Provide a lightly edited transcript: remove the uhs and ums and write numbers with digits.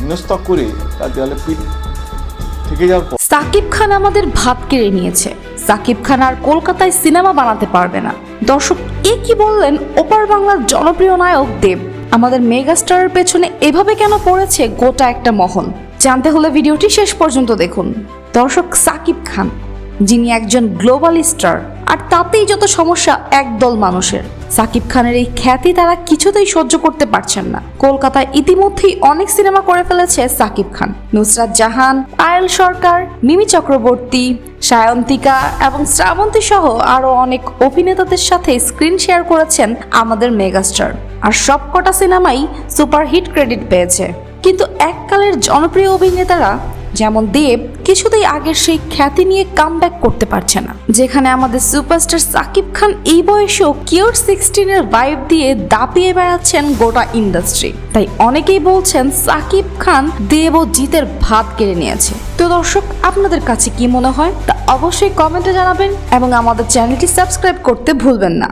হেনস্থ করে তার দেওয়ালে পিঠ থেকে যাওয়ার পর সাকিব খান আমাদের ভাত কেড়ে নিয়েছে। সাকিব খান আর কলকাতায় সিনেমা বানাতে পারবে না। দর্শক, এ কি বললেন ওপার বাংলার জনপ্রিয় নায়ক দেব? আমাদের মেগাস্টারের পেছনে এভাবে কেন পড়েছে গোটা একটা মহল? জানতে হলে ভিডিওটি শেষ পর্যন্ত দেখুন। দর্শক, সাকিব খান যিনি একজন গ্লোবাল স্টার, আর তাতেই যত সমস্যা একদল মানুষের। সাকিব খানের এই খ্যাতি তারা কিছুতেই সহ্য করতে পারছেন না। কলকাতায় ইতিমধ্যেই অনেক সিনেমা করে ফেলেছে সাকিব খান। নুসরাত জাহান, পায়েল সরকার, মিমি চক্রবর্তী, সায়ন্তিকা এবং শ্রাবন্তী সহ আরো অনেক অভিনেতাদের সাথে স্ক্রিন শেয়ার করেছেন আমাদের মেগাস্টার। আর সবকটা সিনেমাই সুপারহিট ক্রেডিট পেয়েছে। কিন্তু এককালের জনপ্রিয় অভিনেতারা যেমন দেব কিছুতেই আগের সেই খ্যাতি নিয়ে কামব্যাক করতে পারছে না। যেখানে আমাদের সুপারস্টার সাকিব খান এই বয়সেও কিওর 16-এর ভাইব দিয়ে দাপিয়ে বেড়াচ্ছেন গোটা ইন্ডাস্ট্রি। তাই অনেকেই বলছেন সাকিব খান দেব ও জিতের ভাত কেড়ে নিয়েছে। তো দর্শক, আপনাদের কাছে কি মনে হয় তা অবশ্যই কমেন্টে জানাবেন এবং আমাদের চ্যানেলটি সাবস্ক্রাইব করতে ভুলবেন না।